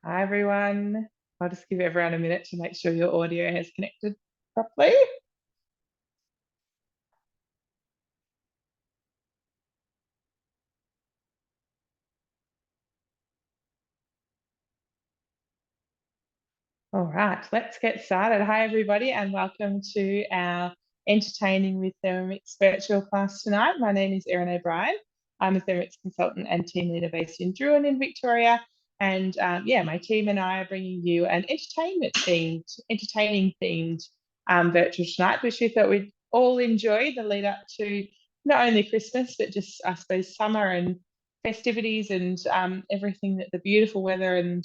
Hi, everyone. I'll just give everyone a minute to make sure your audio has connected properly. All right, let's get started. Hi, everybody, and welcome to our Entertaining with Thermomix virtual class tonight. My name is Erin O'Brien. I'm a Thermomix consultant and team leader based in Druin in Victoria. And my team and I are bringing you an entertaining themed virtual tonight, which we thought we'd all enjoy the lead up to not only Christmas, but just, I suppose, summer and festivities and everything that the beautiful weather and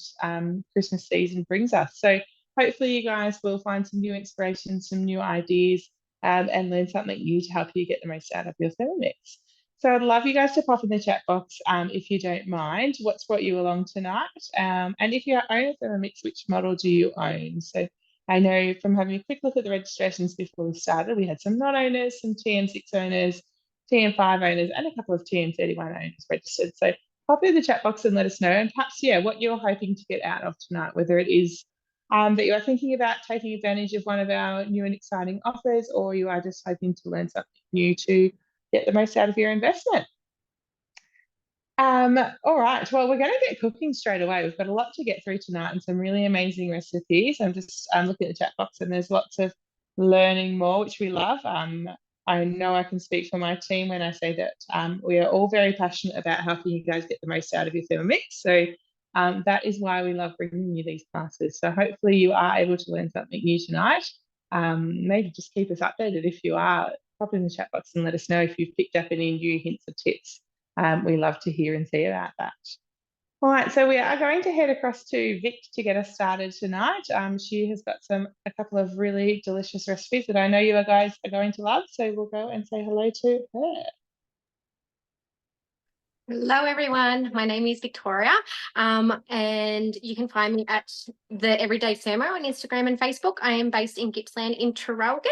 Christmas season brings us. So hopefully you guys will find some new inspiration, some new ideas, and learn something new to help you get the most out of your Thermomix. So I'd love you guys to pop in the chat box if you don't mind what's brought you along tonight. And if you own a Thermomix, which model do you own? So I know from having a quick look at the registrations before we started, we had some non-owners, some TM6 owners, TM5 owners, and a couple of TM31 owners registered. So pop in the chat box and let us know. And perhaps, what you're hoping to get out of tonight, whether it is that you are thinking about taking advantage of one of our new and exciting offers, or you are just hoping to learn something new to get the most out of your investment. All right, well, we're going to get cooking straight away. We've got a lot to get through tonight and some really amazing recipes. I'm just looking at the chat box and there's lots of learning more, which we love. I know I can speak for my team when I say that we are all very passionate about helping you guys get the most out of your Thermomix. So that is why we love bringing you these classes. So hopefully you are able to learn something new tonight. Maybe just keep us updated if you are. Pop in the chat box and let us know if you've picked up any new hints or tips. We love to hear and see about that. All right, so we are going to head across to Vic to get us started tonight. She has got a couple of really delicious recipes that I know you guys are going to love. So we'll go and say hello to her. Hello, everyone. My name is Victoria, and you can find me at the Everyday Thermo on Instagram and Facebook. I am based in Gippsland in Traralgon.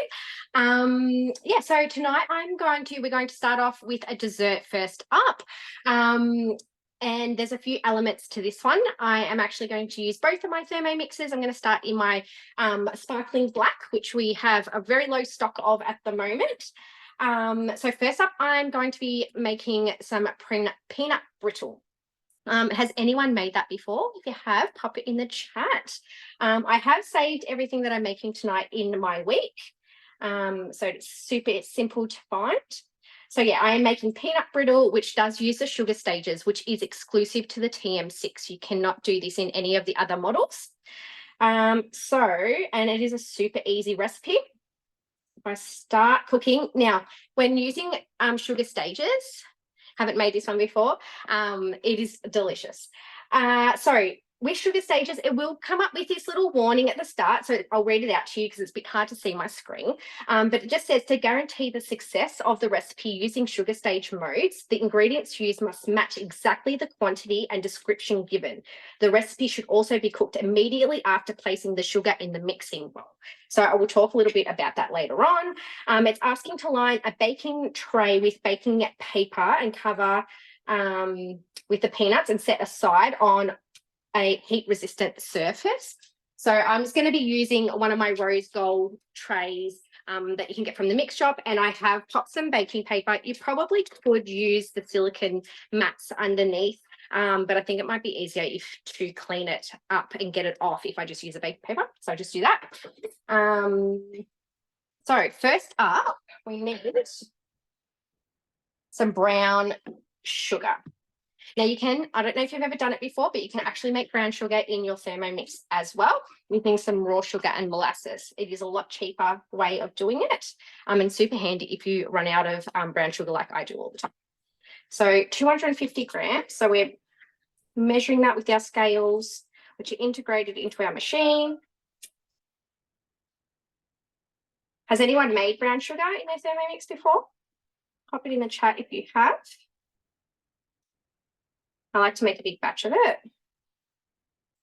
So tonight we're going to start off with a dessert first up. And there's a few elements to this one. I am actually going to use both of my Thermomixes. I'm going to start in my sparkling black, which we have a very low stock of at the moment. So first up, I'm going to be making some peanut brittle. Has anyone made that before? If you have, pop it in the chat. I have saved everything that I'm making tonight in my week. So it's simple to find. So yeah, I am making peanut brittle, which does use the sugar stages, which is exclusive to the TM6. You cannot do this in any of the other models. And it is a super easy recipe. I start cooking. Now, when using sugar stages, haven't made this one before, it is delicious. With sugar stages, it will come up with this little warning at the start. So I'll read it out to you because it's a bit hard to see my screen. But it just says, to guarantee the success of the recipe using sugar stage modes, the ingredients used must match exactly the quantity and description given. The recipe should also be cooked immediately after placing the sugar in the mixing bowl. So I will talk a little bit about that later on. It's asking to line a baking tray with baking paper and cover with the peanuts and set aside on a heat-resistant surface. So I'm just going to be using one of my rose gold trays that you can get from the mix shop, and I have popped some baking paper. You probably could use the silicone mats underneath, but I think it might be easier to clean it up and get it off if I just use a baking paper. So I just do that. So first up, we need some brown sugar. Now I don't know if you've ever done it before, but you can actually make brown sugar in your Thermomix as well, using some raw sugar and molasses. It is a lot cheaper way of doing it, and super handy if you run out of brown sugar like I do all the time. So 250 grams. So we're measuring that with our scales, which are integrated into our machine. Has anyone made brown sugar in their Thermomix before? Pop it in the chat if you have. I like to make a big batch of it.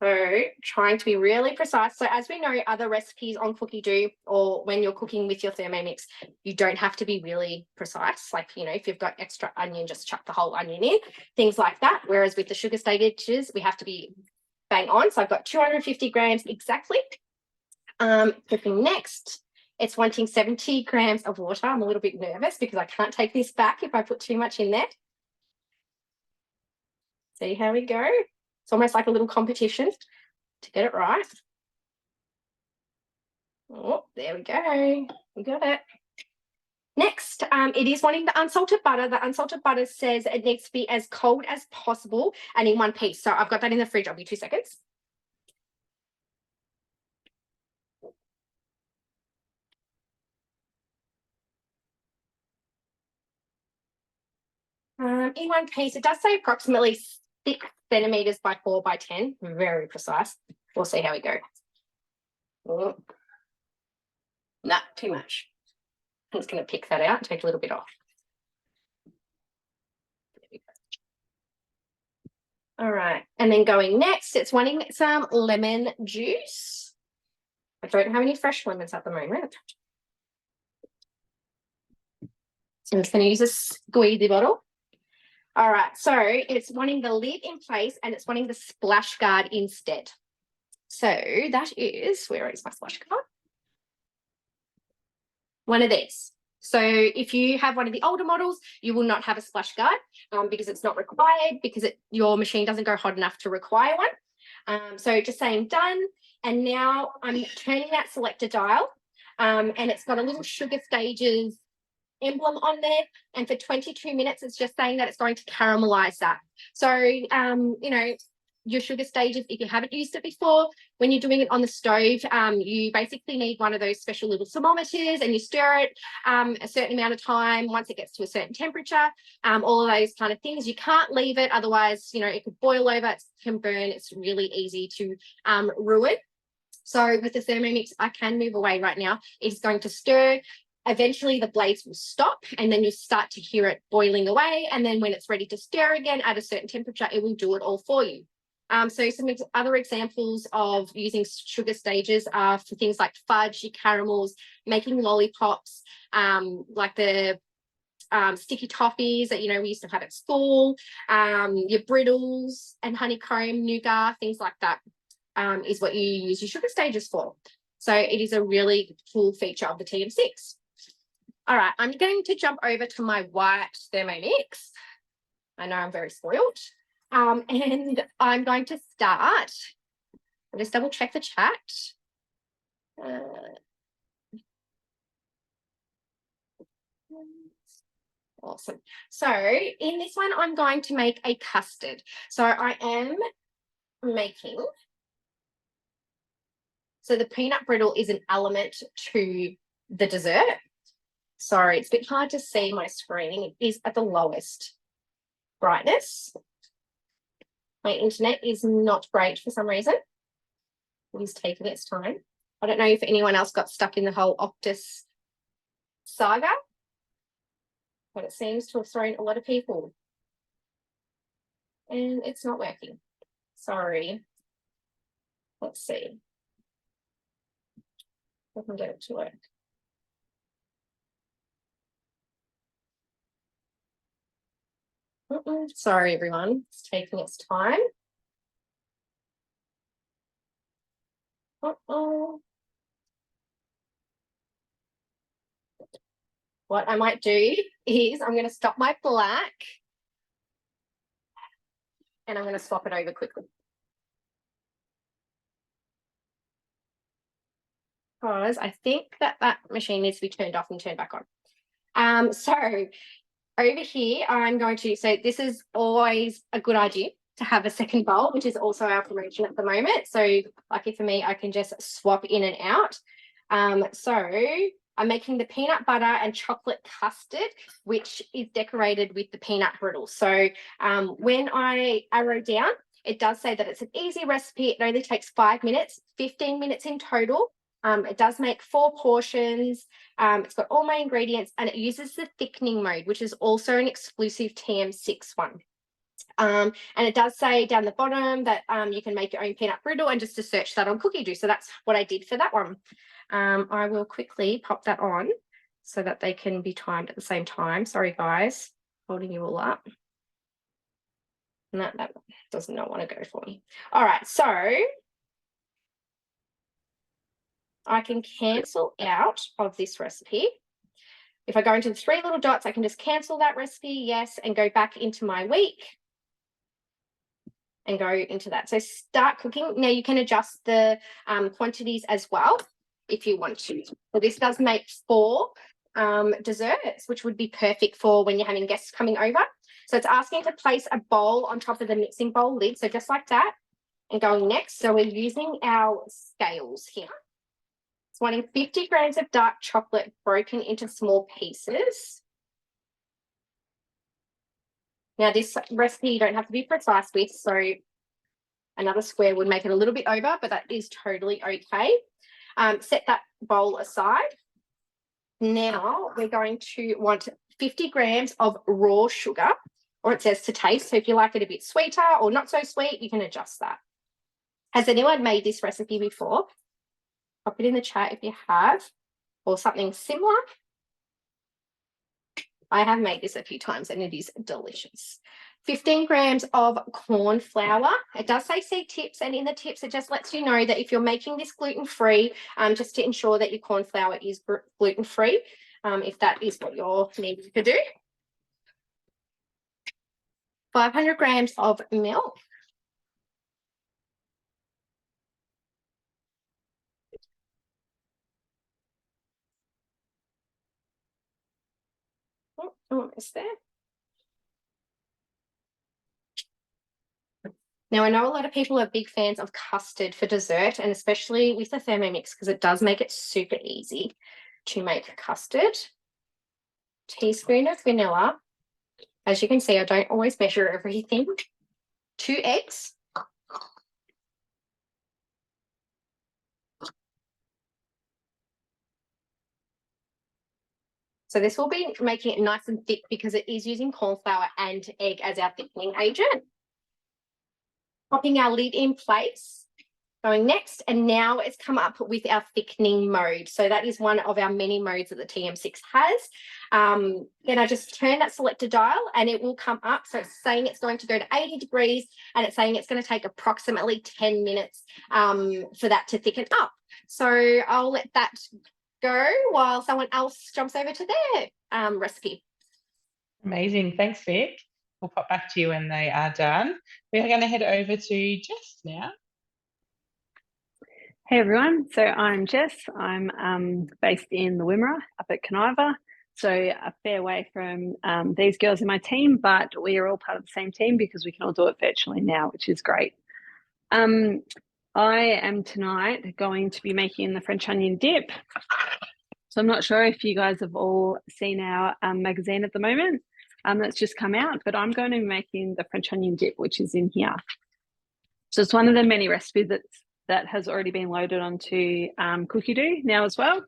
So trying to be really precise. So as we know, other recipes on Cookie Do, or when you're cooking with your Thermomix, you don't have to be really precise. Like, if you've got extra onion, just chuck the whole onion in, things like that. Whereas with the sugar stages, we have to be bang on. So I've got 250 grams exactly. Cooking next, it's wanting 70 grams of water. I'm a little bit nervous because I can't take this back if I put too much in there. See how we go. It's almost like a little competition to get it right. Oh, there we go. We got it. Next, it is wanting the unsalted butter. The unsalted butter says it needs to be as cold as possible and in one piece. So I've got that in the fridge. I'll be 2 seconds. In one piece, it does say approximately 6 centimeters by 4 by 10. Very precise. We'll see how we go. Oh. Nah, too much. I'm just going to pick that out and take a little bit off. All right, and then going next, it's wanting some lemon juice. I don't have any fresh lemons at the moment. So I'm just going to use a squeezy bottle. All right, so it's wanting the lid in place and it's wanting the splash guard instead. So that is, where is my splash guard? One of these. So if you have one of the older models, you will not have a splash guard because it's not required, because your machine doesn't go hot enough to require one. So just saying done. And now I'm turning that selector dial and it's got a little sugar stages emblem on there. And for 22 minutes, it's just saying that it's going to caramelize that. So, you know, your sugar stages, if you haven't used it before, when you're doing it on the stove, you basically need one of those special little thermometers and you stir it a certain amount of time once it gets to a certain temperature, all of those kind of things. You can't leave it, otherwise, you know, it could boil over, it can burn, it's really easy to ruin. So with the Thermomix, I can move away right now. It's going to stir. Eventually the blades will stop and then you'll start to hear it boiling away. And then when it's ready to stir again at a certain temperature, it will do it all for you. So some other examples of using sugar stages are for things like fudge, your caramels, making lollipops, like the sticky toffees that, you know, we used to have at school, your brittles and honeycomb, nougat, things like that is what you use your sugar stages for. So it is a really cool feature of the TM6. All right, I'm going to jump over to my white Thermomix. I know I'm very spoiled. And I'm going to start. I'll just double check the chat. Awesome. So in this one, I'm going to make a custard. So I am making, so the peanut brittle is an element to the dessert. Sorry, it's a bit hard to see my screen. It is at the lowest brightness. My internet is not great for some reason. It is taking its time. I don't know if anyone else got stuck in the whole Optus saga, but it seems to have thrown a lot of people. And it's not working. Sorry. Let's see. I can get it to work. Sorry, everyone. It's taking its time. What I might do is I'm going to stop my black and I'm going to swap it over quickly. Because I think that that machine needs to be turned off and turned back on. So over here, I'm going to, so this is always a good idea to have a second bowl, which is also our promotion at the moment. So lucky for me, I can just swap in and out. So I'm making the peanut butter and chocolate custard, which is decorated with the peanut brittle. So when I arrow down, it does say that it's an easy recipe. It only takes 5 minutes, 15 minutes in total. It does make 4 portions. It's got all my ingredients and it uses the thickening mode, which is also an exclusive TM6 one. And it does say down the bottom that you can make your own peanut brittle and just to search that on Cookie Do. So that's what I did for that one. I will quickly pop that on so that they can be timed at the same time. Sorry, guys, holding you all up. No, that does not want to go for me. All right, so I can cancel out of this recipe. If I go into the 3 little dots, I can just cancel that recipe, yes, and go back into my week and go into that. So start cooking. Now you can adjust the quantities as well if you want to. So this does make 4 desserts, which would be perfect for when you're having guests coming over. So it's asking to place a bowl on top of the mixing bowl lid. So just like that, and going next. So we're using our scales here. It's wanting 50 grams of dark chocolate broken into small pieces. Now this recipe you don't have to be precise with, so another square would make it a little bit over, but that is totally okay. Set that bowl aside. Now we're going to want 50 grams of raw sugar, or it says to taste. So if you like it a bit sweeter or not so sweet, you can adjust that. Has anyone made this recipe before? Pop it in the chat if you have, or something similar. I have made this a few times and it is delicious. 15 grams of corn flour. It does say see tips, and in the tips it just lets you know that if you're making this gluten-free, just to ensure that your corn flour is gluten-free, if that is what you're needing to do. 500 grams of milk. Oh, almost there. Now, I know a lot of people are big fans of custard for dessert, and especially with the Thermomix, because it does make it super easy to make custard. Teaspoon of vanilla. As you can see, I don't always measure everything. 2 eggs. So this will be making it nice and thick because it is using corn flour and egg as our thickening agent. Popping our lid in place. Going next, and now it's come up with our thickening mode. So that is one of our many modes that the TM6 has. Then I just turn that selector dial and it will come up. So it's saying it's going to go to 80 degrees and it's saying it's going to take approximately 10 minutes for that to thicken up. So I'll let that go while someone else jumps over to their recipe. Amazing. Thanks, Vic. We'll pop back to you when they are done. We're going to head over to Jess now. Hey everyone, so I'm Jess. I'm based in the Wimmera up at Caniva, so a fair way from these girls in my team, but we are all part of the same team because we can all do it virtually now, which is great. I am tonight going to be making the French onion dip. So I'm not sure if you guys have all seen our magazine at the moment that's just come out, but I'm going to be making the French onion dip, which is in here. So it's one of the many recipes that has already been loaded onto Cookie-Doo now as well.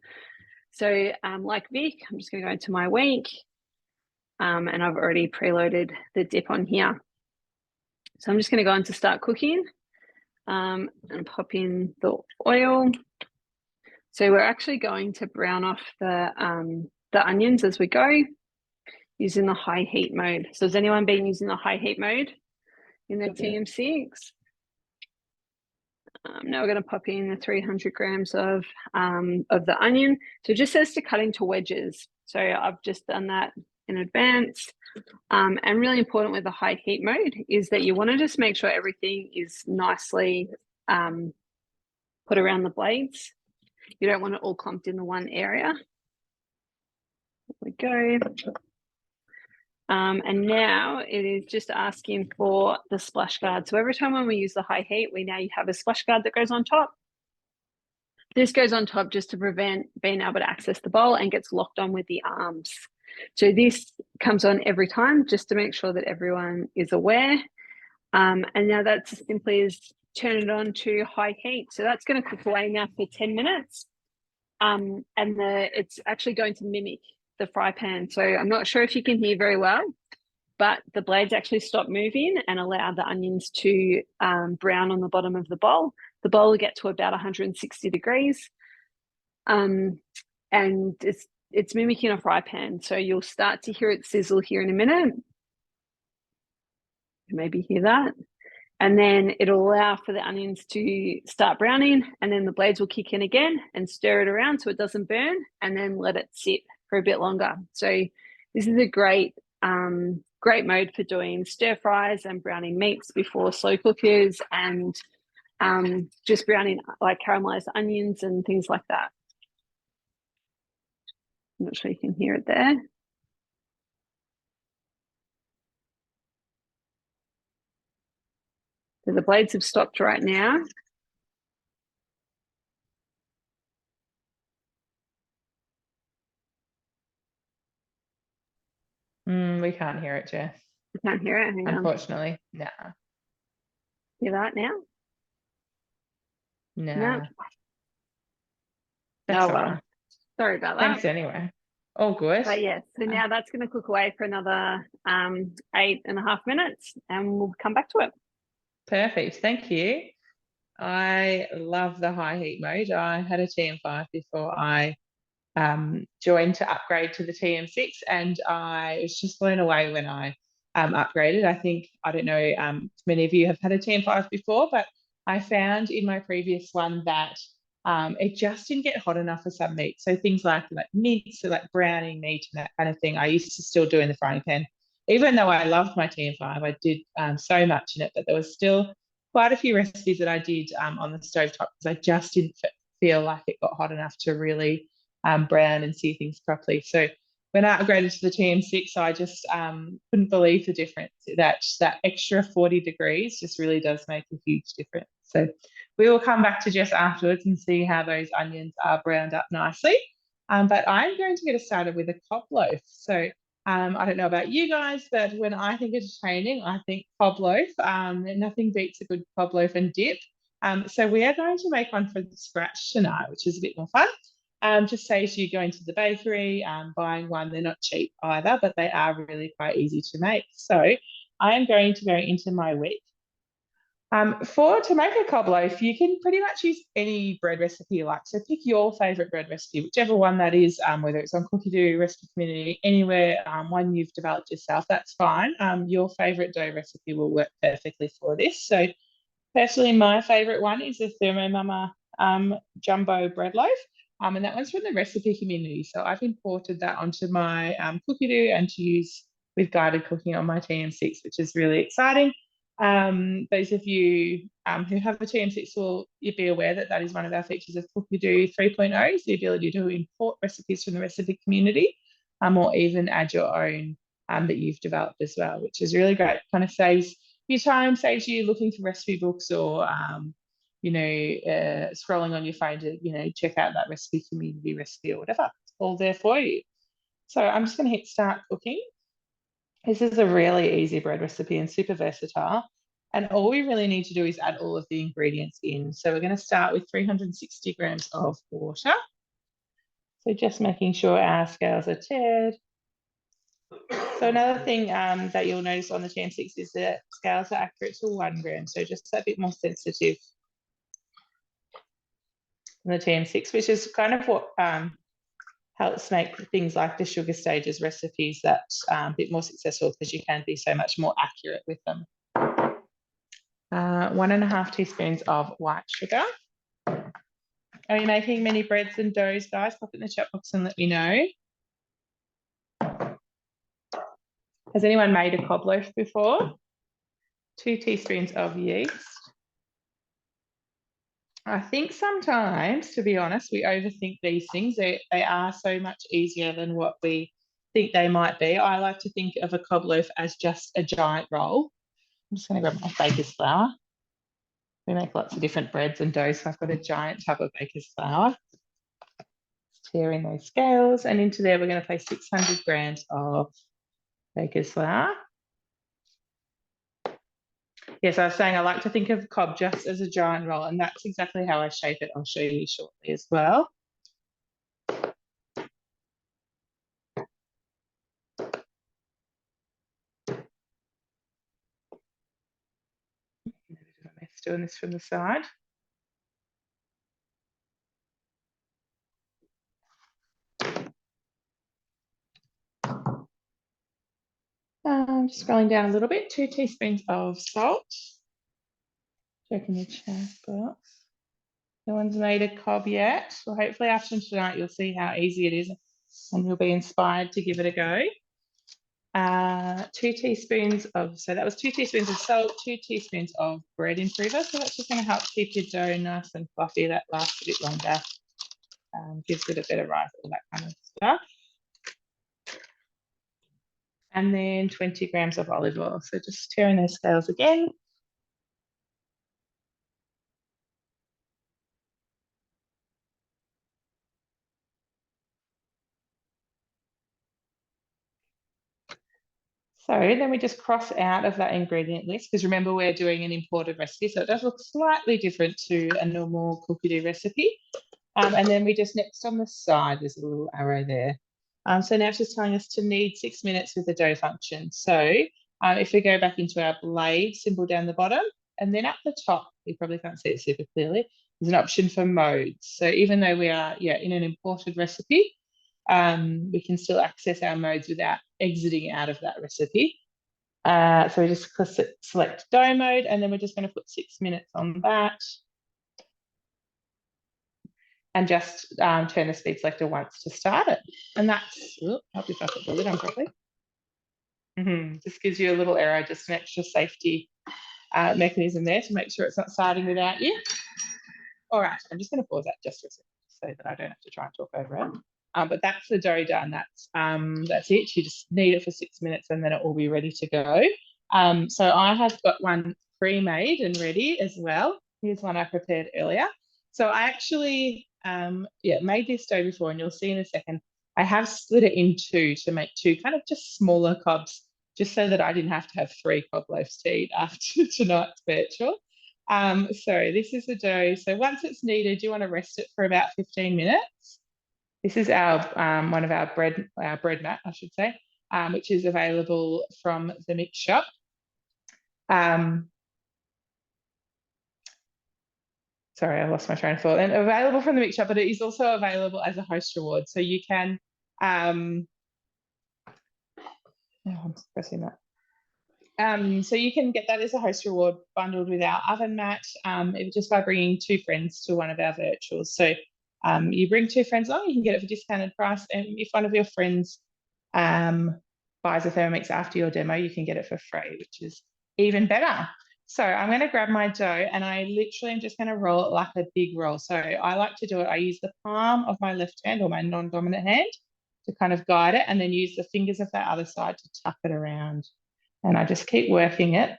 So like Vic, I'm just going to go into my week and I've already preloaded the dip on here. So I'm just going to go into start cooking and pop in the oil. So we're actually going to brown off the onions as we go using the high heat mode. So has anyone been using the high heat mode in the TM6? Now we're going to pop in the 300 grams of the onion. So it just says to cut into wedges. So I've just done that in advance. And really important with the high heat mode is that you want to just make sure everything is nicely put around the blades. You don't want it all clumped in the one area. There we go. And now it is just asking for the splash guard. So every time when we use the high heat, we now have a splash guard that goes on top. This goes on top just to prevent being able to access the bowl and gets locked on with the arms. So this comes on every time just to make sure that everyone is aware. And now that's as simply as turn it on to high heat. So that's going to cook away now for 10 minutes. And it's actually going to mimic the fry pan. So I'm not sure if you can hear very well, but the blades actually stop moving and allow the onions to brown on the bottom of the bowl. The bowl will get to about 160 degrees. And it's mimicking a fry pan. So you'll start to hear it sizzle here in a minute. can maybe hear that. And then it'll allow for the onions to start browning, and then the blades will kick in again and stir it around so it doesn't burn, and then let it sit for a bit longer. So this is a great mode for doing stir fries and browning meats before slow cookers, and just browning like caramelized onions and things like that. I'm not sure you can hear it there. So the blades have stopped right now. We can't hear it, Jess. You can't hear it. Hang on. Unfortunately, no. Hear that now? No. No. That's Oh, all well. right. Sorry about that. Thanks anyway. All good. But yeah, so now that's going to cook away for another 8.5 minutes, and we'll come back to it. Perfect. Thank you. I love the high heat mode. I had a TM5 before I joined to upgrade to the TM6, and I was just blown away when I upgraded. I don't know if many of you have had a TM5 before, but I found in my previous one that it just didn't get hot enough for some meat. So things like meats, so like browning meat and that kind of thing, I used to still do in the frying pan. Even though I loved my TM5, I did so much in it, but there was still quite a few recipes that I did on the stovetop because I just didn't feel like it got hot enough to really brown and see things properly. So when I upgraded to the TM6, I just couldn't believe the difference. That extra 40 degrees just really does make a huge difference. So we will come back to Jess afterwards and see how those onions are browned up nicely. But I'm going to get us started with a cob loaf. So I don't know about you guys, but when I think of training, I think cob loaf. Nothing beats a good cob loaf and dip. So we are going to make one from scratch tonight, which is a bit more fun. Just saves you going to the bakery, buying one. They're not cheap either, but they are really quite easy to make. So I am going to go into my week. To make a cob loaf, you can pretty much use any bread recipe you like. So pick your favourite bread recipe, whichever one that is, whether it's on Cookie Doo, Recipe Community, anywhere, one you've developed yourself, that's fine. Your favourite dough recipe will work perfectly for this. So personally, my favourite one is the Thermomnix jumbo bread loaf. And that one's from the Recipe Community. So I've imported that onto my Cookie Doo and to use with guided cooking on my TM6, which is really exciting. Those of you who have a TM6 will be aware that that is one of our features of Cookie Doo 3.0, is the ability to import recipes from the Recipe Community, or even add your own that you've developed as well, which is really great. Kind of saves you time, saves you looking for recipe books or scrolling on your phone to check out that Recipe Community recipe or whatever. It's all there for you. So I'm just going to hit start cooking. This is a really easy bread recipe and super versatile. And all we really need to do is add all of the ingredients in. So we're going to start with 360 grams of water. So just making sure our scales are tiered. So another thing that you'll notice on the TM6 is that scales are accurate to 1 gram. So just a bit more sensitive than the TM6, which is kind of what helps make things like the sugar stages recipes that a bit more successful because you can be so much more accurate with them. 1.5 teaspoons of white sugar. Are you making many breads and doughs, guys? Pop it in the chat box and let me know. Has anyone made a cob loaf before? 2 teaspoons of yeast. I think sometimes, to be honest, we overthink these things. They are so much easier than what we think they might be. I like to think of a cob loaf as just a giant roll. I'm just going to grab my baker's flour. We make lots of different breads and doughs, so I've got a giant tub of baker's flour. Tear in those scales, and into there we're going to place 600 grams of baker's flour. Yes, I was saying I like to think of cob just as a giant roll, and that's exactly how I shape it. I'll show you shortly as well. I'm doing this from the side. I'm just scrolling down a little bit, 2 teaspoons of salt. Check in the chat box. No one's made a cob yet. Well, hopefully after tonight you'll see how easy it is and you'll be inspired to give it a go. 2 teaspoons of, so that was 2 teaspoons of salt, 2 teaspoons of bread improver. So that's just going to help keep your dough nice and fluffy. That lasts a bit longer, gives it a better rise, all that kind of stuff. And then 20 grams of olive oil. So just tearing those scales again. So then we just cross out of that ingredient list, because remember we're doing an imported recipe, so it does look slightly different to a normal cookie dough recipe. And then we just next on the side, there's a little arrow there. So now it's just telling us to knead 6 minutes with the dough function. So if we go back into our blade symbol down the bottom, and then at the top, you probably can't see it super clearly, there's an option for modes. So even though we are in an imported recipe, we can still access our modes without exiting out of that recipe. So we just select dough mode, and then we're just going to put 6 minutes on that. And just turn the speed selector once to start it. And that's, help if I put the lid on properly. Just gives you a little arrow, just an extra safety mechanism there to make sure it's not starting without you. All right, I'm just going to pause that just for a second so that I don't have to try and talk over it. But that's the dough done. That's it. You just knead it for 6 minutes and then it will be ready to go. So I have got one pre-made and ready as well. Here's one I prepared earlier. So I actually made this dough before, and you'll see in a second. I have split it in two to make 2 kind of just smaller cobs, just so that I didn't have to have 3 cob loaves to eat after tonight's virtual. So this is the dough. So once it's kneaded, you want to rest it for about 15 minutes. This is our one of our bread mat, I should say, which is available from the Mix shop. Sorry, I lost my train of thought. And available from the Mix shop, but it is also available as a host reward. So you can, I'm pressing that. So you can get that as a host reward bundled with our oven mat, just by bringing 2 friends to one of our virtuals. So you bring 2 friends along, you can get it for discounted price. And if one of your friends buys a Thermomix after your demo, you can get it for free, which is even better. So I'm going to grab my dough, and I literally am just going to roll it like a big roll. So I like to do it, I use the palm of my left hand, or my non-dominant hand, to kind of guide it, and then use the fingers of that other side to tuck it around. And I just keep working it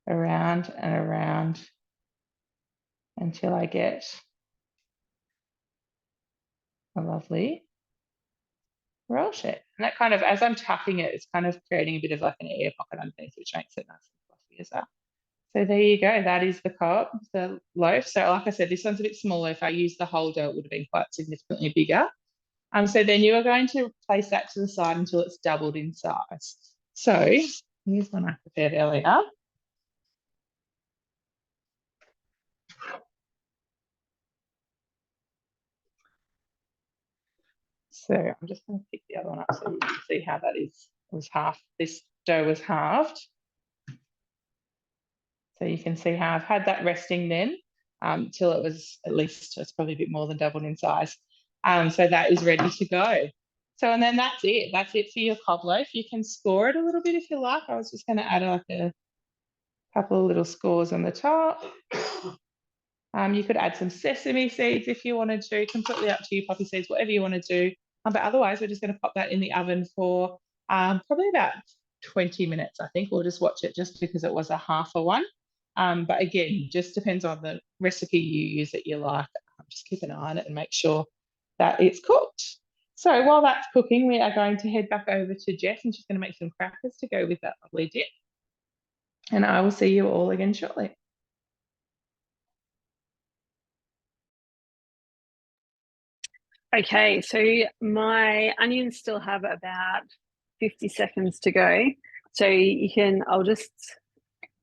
around and around until I get a lovely roll shape. And that kind of, as I'm tucking it, it's kind of creating a bit of like an air pocket underneath, which makes it nice and fluffy as well. So there you go. That is the loaf. So like I said, this one's a bit smaller. If I used the whole dough, it would have been quite significantly bigger. So then you are going to place that to the side until it's doubled in size. So here's one I prepared earlier. So I'm just going to pick the other one up so you can see how that is. It was half. This dough was halved. So you can see how I've had that resting then till it was at least, it's probably a bit more than doubled in size. So that is ready to go. So, and then that's it. That's it for your cob loaf. You can score it a little bit if you like. I was just going to add like a couple of little scores on the top. You could add some sesame seeds if you wanted to, completely up to you, poppy seeds, whatever you want to do. But otherwise, we're just going to pop that in the oven for probably about 20 minutes, I think. We'll just watch it just because it was a half a one. But again, just depends on the recipe you use that you like. Just keep an eye on it and make sure that it's cooked. So while that's cooking, we are going to head back over to Jess, and she's going to make some crackers to go with that lovely dip. And I will see you all again shortly. Okay, so my onions still have about 50 seconds to go. So I'll just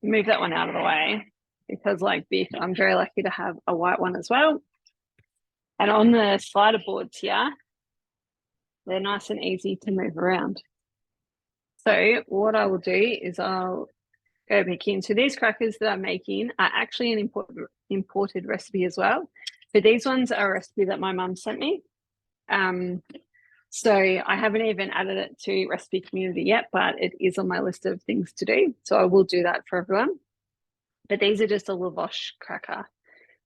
move that one out of the way, because like Vic, I'm very lucky to have a white one as well. And on the slider boards here, they're nice and easy to move around. So what I will do is I'll go back in. So these crackers that I'm making are actually an imported recipe as well. But these ones are a recipe that my mum sent me. So I haven't even added it to recipe community yet, but it is on my list of things to do. So I will do that for everyone. But these are just a lavash cracker.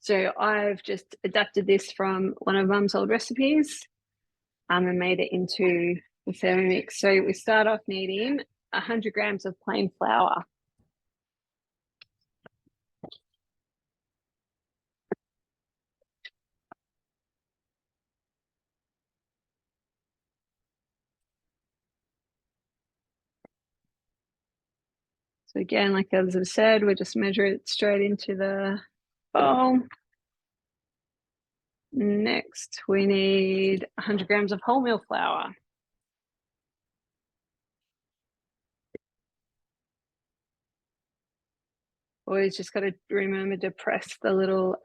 So I've just adapted this from one of mum's old recipes and made it into the Thermomix. So we start off needing 100 grams of plain flour. So again, like others have said, we just measure it straight into the bowl. Next, we need 100 grams of wholemeal flour. Always just got to remember to press the little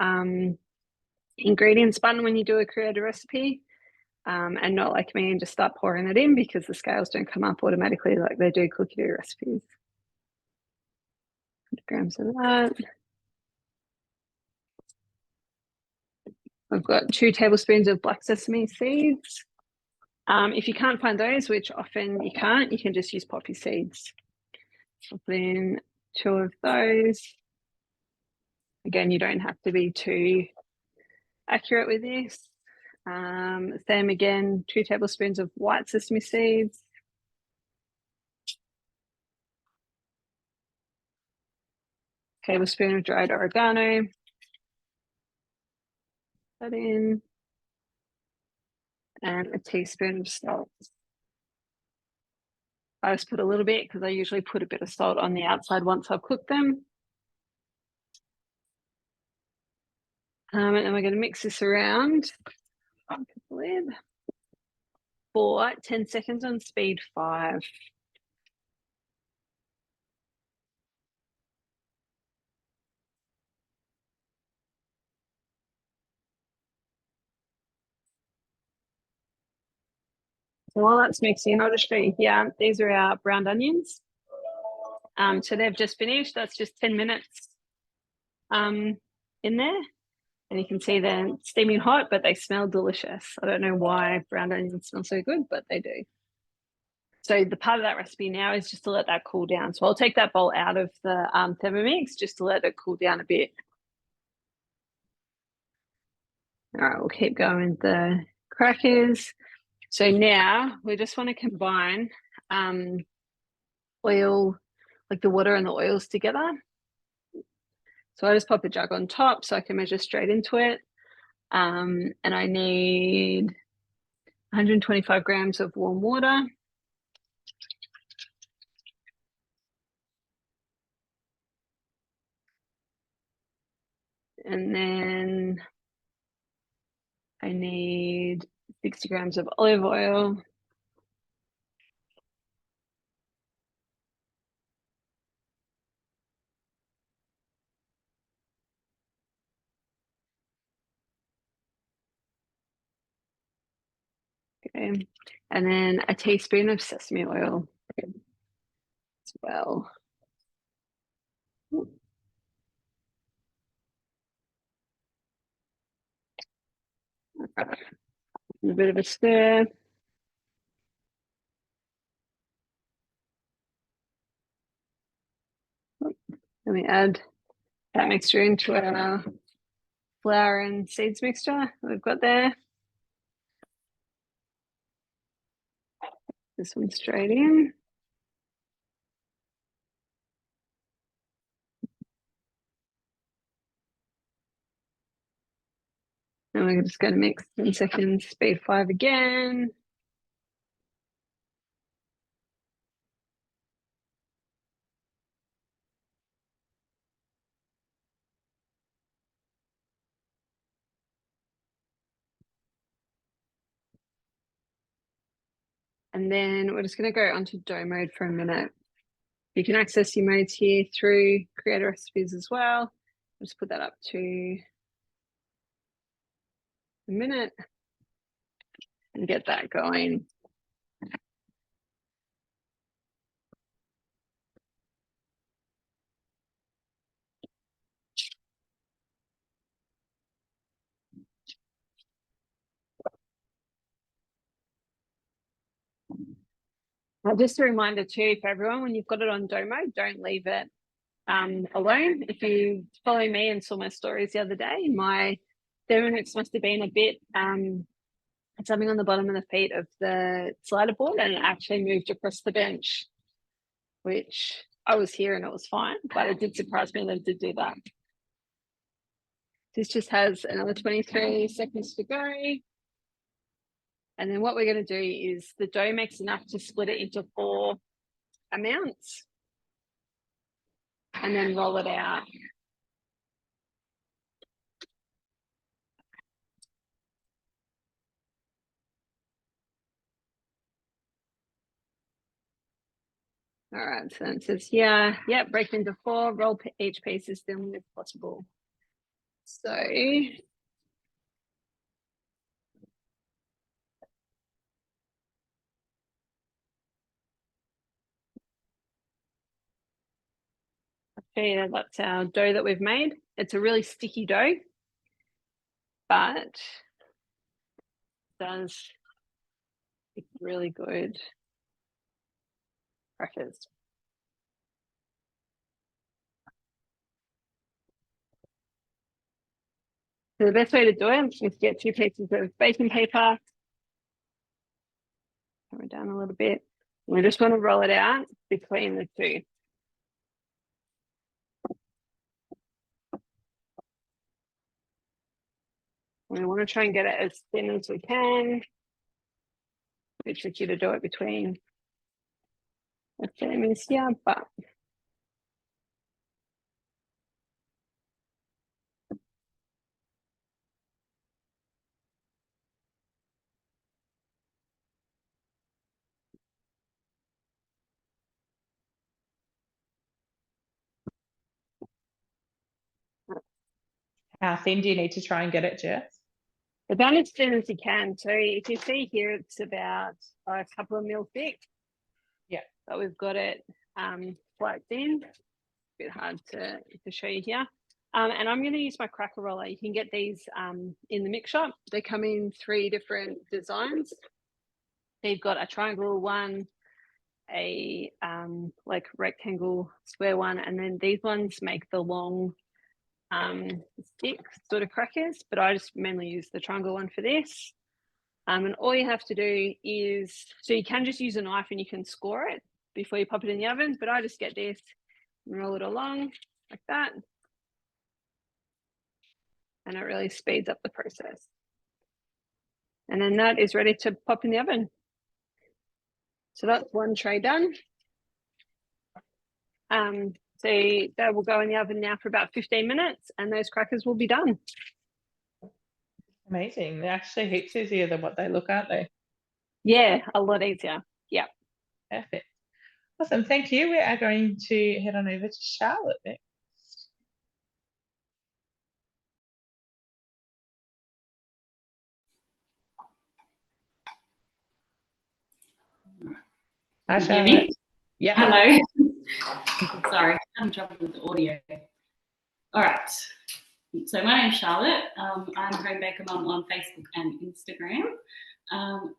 ingredients button when you do a create a recipe, and not like me and just start pouring it in, because the scales don't come up automatically like they do cookie dough recipes. 100 grams of that. I've got 2 tablespoons of black sesame seeds. If you can't find those, which often you can't, you can just use poppy seeds. I'll put in 2 of those. Again, you don't have to be too accurate with this. Same again, 2 tablespoons of white sesame seeds. Tablespoon of dried oregano. That in. And a teaspoon of salt. I just put a little bit because I usually put a bit of salt on the outside once I've cooked them. And then we're going to mix this around for 10 seconds on speed 5. So while that's mixing, I'll just show you here. These are our browned onions. So they've just finished. That's just 10 minutes in there. And you can see they're steaming hot, but they smell delicious. I don't know why brown onions smell so good, but they do. So the part of that recipe now is just to let that cool down. So I'll take that bowl out of the Thermomix just to let it cool down a bit. All right, we'll keep going with the crackers. So now we just want to combine oil, like the water and the oils together. So I just pop a jug on top so I can measure straight into it. And I need 125 grams of warm water. And then I need 60 grams of olive oil. Okay. And then a teaspoon of sesame oil as well. A bit of a stir. Then we add that mixture into our flour and seeds mixture that we've got there. This one straight in. And we're just going to mix 10 seconds, speed 5 again. And then we're just going to go onto dough mode for a minute. You can access your modes here through Create Recipes as well. Just put that up to a minute and get that going. Just a reminder too for everyone, when you've got it on dough mode, don't leave it alone. If you follow me and saw my stories the other day, my Thermomix must have been a bit something on the bottom of the feet of the slider board, and it actually moved across the bench, which I was here and it was fine, but it did surprise me that it did do that. This just has another 23 seconds to go. And then what we're going to do is the dough makes enough to split it into 4 amounts and then roll it out. All right, so it says here, yep, break into 4, roll each piece as thinly as possible. So okay, that's our dough that we've made. It's a really sticky dough, but does it's really good crackers. So the best way to do it is get 2 pieces of baking paper, turn it down a little bit. We just want to roll it out between the 2. We want to try and get it as thin as we can. It's tricky to do it between the families here, but How thin do you need to try and get it, Jess? about as thin as you can. So if you see here, it's about a couple of mil thick. Yeah. But we've got it quite thin. A bit hard to show you here. And I'm going to use my cracker roller. You can get these in the mix shop. They come in 3 different designs. They've got a triangle one, a like rectangle square one, and then these ones make the long stick sort of crackers, but I just mainly use the triangle one for this. And all you have to do is, so you can just use a knife and you can score it before you pop it in the oven, but I just get this and roll it along like that. And it really speeds up the process. And then that is ready to pop in the oven. So that's 1 tray done. So that will go in the oven now for about 15 minutes and those crackers will be done. Amazing. They're actually heaps easier than what they look, aren't they? Yeah, a lot easier. Yeah. Perfect. Awesome. Thank you. We are going to head on over to Charlotte next. Hi, Can you hear me? Charlotte. Yeah. Hello. Sorry, I'm trouble with the audio. All right. So my name's Charlotte. I'm Home Baker Mum on Facebook and Instagram.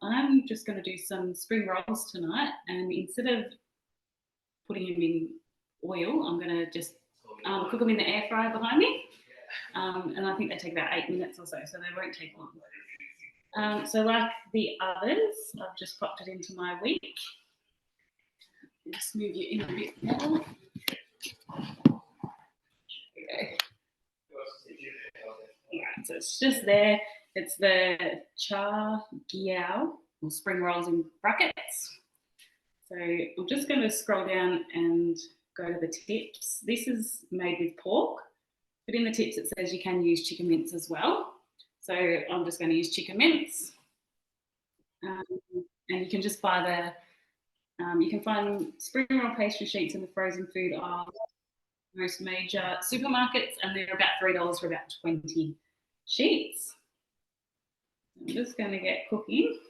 I'm just going to do some spring rolls tonight, and instead of putting them in oil, I'm going to just cook them in the air fryer behind me. And I think they take about 8 minutes or so they won't take long. So like the others, I've just popped it into my wick. Just move you in a bit more. Okay. Right, so it's just there. It's the char gyao, or spring rolls in brackets. So I'm just going to scroll down and go to the tips. This is made with pork, but in the tips it says you can use chicken mince as well. So I'm just going to use chicken mince. And you can just buy the you can find spring roll pastry sheets in the frozen food aisle, most major supermarkets, and they're about $3 for about 20 sheets. I'm just going to get cooking.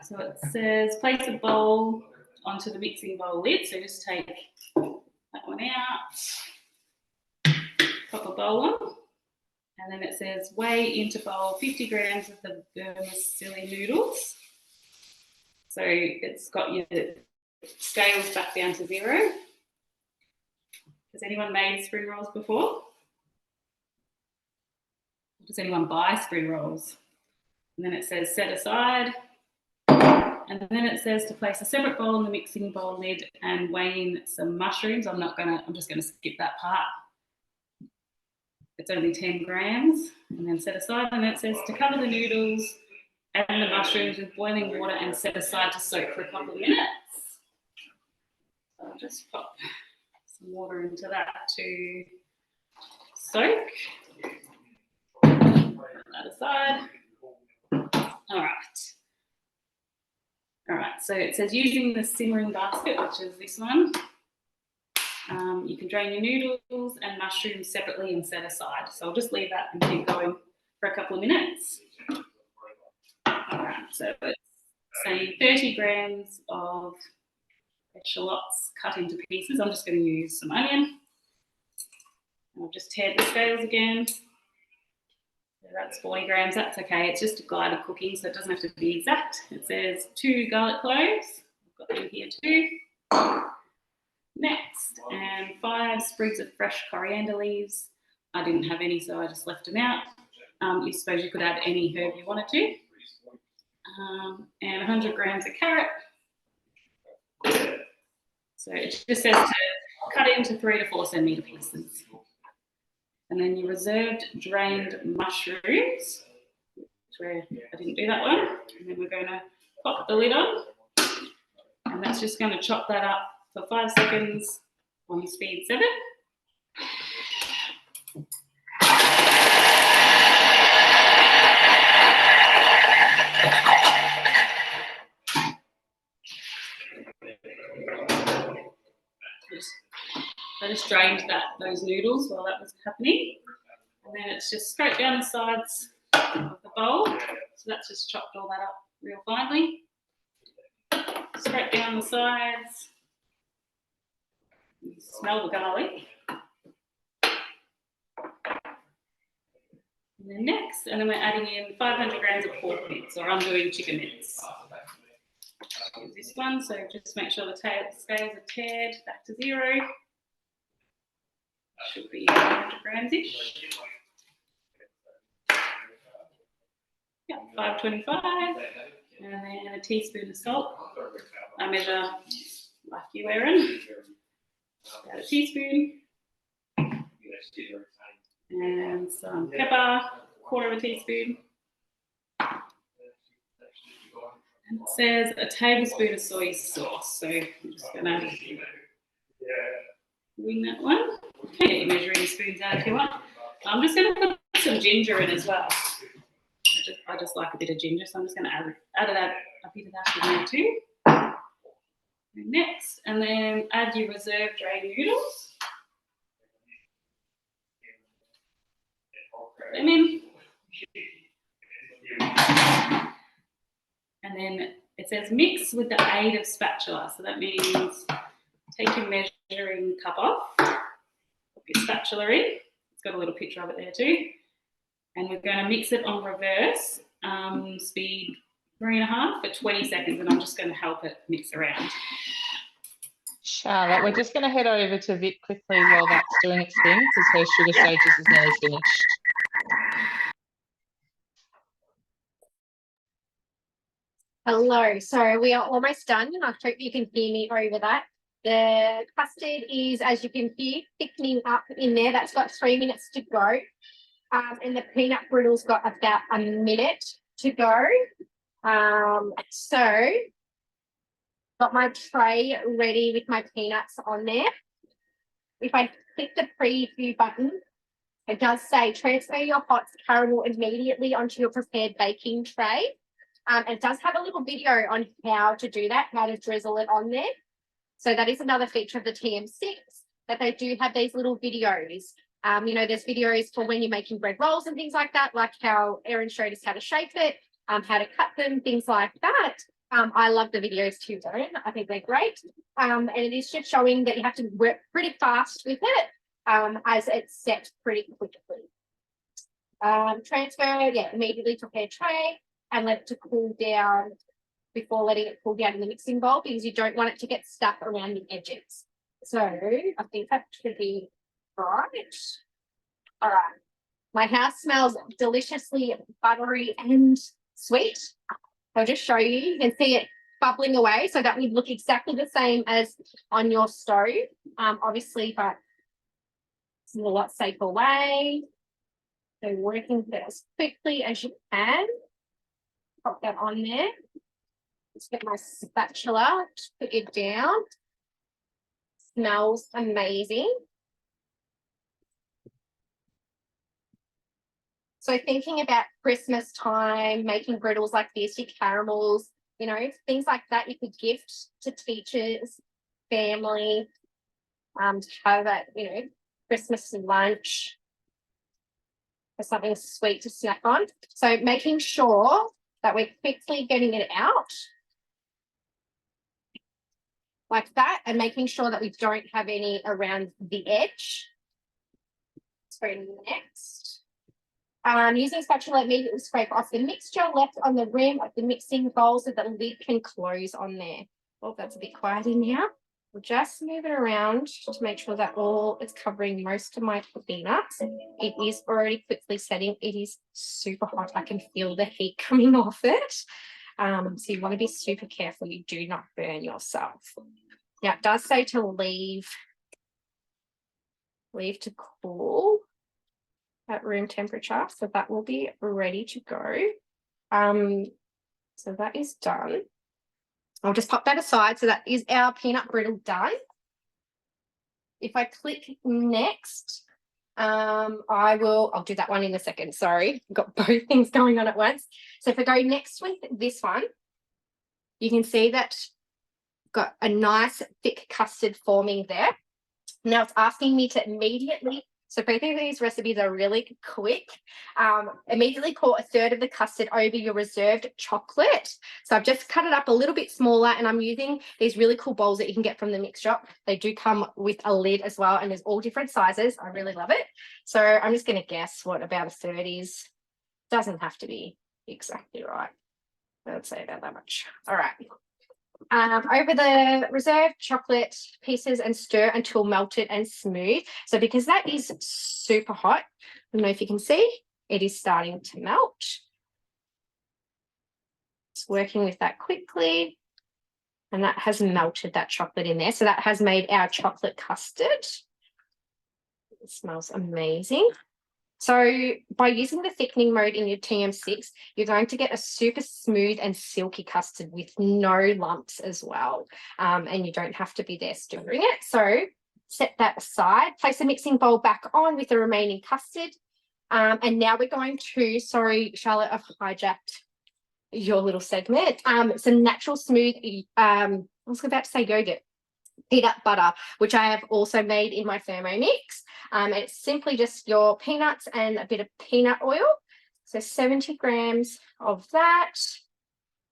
So it says place a bowl onto the mixing bowl lid. So just take that one out, pop a bowl on, and then it says weigh into bowl 50 grams of the vermicelli noodles. So it's got your scales back down to 0. Has anyone made spring rolls before? Does anyone buy spring rolls? And then it says set aside. And then it says to place a separate bowl in the mixing bowl lid and weigh in some mushrooms. I'm just gonna skip that part. It's only 10 grams, and then set aside. And then it says to cover the noodles and the mushrooms with boiling water and set aside to soak for a couple of minutes. So I'll just pop some water into that to soak. Put that aside. All right, so it says using the simmering basket, which is this one, you can drain your noodles and mushrooms separately and set aside. So I'll just leave that and keep going for a couple of minutes. All right, so it's saying 30 grams of shallots cut into pieces. I'm just going to use some onion. And I've just teared the scales again. So that's 40 grams, that's okay. It's just a guided cooking, so it doesn't have to be exact. It says 2 garlic cloves. I've got them here too. Next, and 5 sprigs of fresh coriander leaves. I didn't have any, so I just left them out. You suppose you could add any herb you wanted to. And 100 grams of carrot. So it just says to cut it into 3 to 4 centimetre pieces. And then your reserved drained mushrooms, where I didn't do that one. And then we're going to pop the lid on. And that's just going to chop that up for 5 seconds on speed 7. I just drained those noodles while that was happening. And then it's just straight down the sides of the bowl. So that's just chopped all that up real finely. Straight down the sides. You smell the garlic. And then next, and then we're adding in 500 grams of pork mince, or I'm doing chicken mince. Here's this one, so just make sure the scales are teared back to 0. Should be 100 grams-ish. Yeah, 525. And then a teaspoon of salt. I measure like you, Erin. About a teaspoon. And some pepper, 1/4 of a teaspoon. And it says a tablespoon of soy sauce. So I'm just going to wing that one. You can get your measuring spoons out if you want. I'm just going to put some ginger in as well. I just like a bit of ginger, so I'm just going to add a bit of that in there too. And next, and then add your reserved drained noodles. Put them in. And then it says mix with the aid of spatula. So that means take your measuring cup off, put your spatula in. It's got a little picture of it there too. And we're going to mix it on reverse, speed 3.5 for 20 seconds. And I'm just going to help it mix around. Charlotte, we're just going to head over to Vic quickly while that's doing its thing, because her sugar stages is nearly finished. Hello, so we are almost done. I hope you can hear me over that. The custard is, as you can hear, thickening up in there. That's got 3 minutes to go. And the peanut brittle's got about a minute to go. So got my tray ready with my peanuts on there. If I click the preview button, it does say transfer your hot caramel immediately onto your prepared baking tray. It does have a little video on how to do that, how to drizzle it on there. So that is another feature of the TM6, that they do have these little videos. You know, there's videos for when you're making bread rolls and things like that, like how Erin showed us how to shape it, how to cut them, things like that. I love the videos too, Erin. I think they're great. And it is just showing that you have to work pretty fast with it, as it's set pretty quickly. Transfer, yeah, immediately prepared tray and let it to cool down before letting it cool down in the mixing bowl because you don't want it to get stuck around the edges. So I think that should be right. All right. My house smells deliciously buttery and sweet. I'll just show you. You can see it bubbling away. So that would look exactly the same as on your stove, obviously, but it's a lot safer way. So working with it as quickly as you can. Pop that on there. Let's get my spatula to put it down. Smells amazing. So thinking about Christmas time, making griddles like this, your caramels, you know, things like that you could gift to teachers, family, to have at, you know, Christmas lunch or something sweet to snack on. So making sure that we're quickly getting it out like that and making sure that we don't have any around the edge. Let's go next. Using a spatula, immediately scrape off the mixture left on the rim of the mixing bowl so that the lid can close on there. Oh, that's a bit quiet in here. We'll just move it around to make sure that all is covering most of my peanuts. It is already quickly setting. It is super hot. I can feel the heat coming off it. So you want to be super careful you do not burn yourself. Now it does say to leave to cool at room temperature, so that will be ready to go. So that is done. I'll just pop that aside. So that is our peanut brittle done. If I click next, I'll do that one in a second. Sorry, I've got both things going on at once. So if I go next with this one, you can see that I've got a nice thick custard forming there. Now it's asking me to immediately, so both of these recipes are really quick. Immediately pour a third of the custard over your reserved chocolate. So I've just cut it up a little bit smaller and I'm using these really cool bowls that you can get from the mix shop. They do come with a lid as well and there's all different sizes. I really love it. So I'm just going to guess what about a third is. Doesn't have to be exactly right. Let's say about that much. All right. Over the reserved chocolate pieces and stir until melted and smooth. So because that is super hot, I don't know if you can see, it is starting to melt. Just working with that quickly. And that has melted that chocolate in there. So that has made our chocolate custard. It smells amazing. So by using the thickening mode in your TM6, you're going to get a super smooth and silky custard with no lumps as well. And you don't have to be there stirring it. So set that aside, place the mixing bowl back on with the remaining custard. And now we're going to, sorry, Charlotte, I've hijacked your little segment. Some natural smooth, I was about to say yogurt, peanut butter, which I have also made in my Thermomix. It's simply just your peanuts and a bit of peanut oil. So 70 grams of that.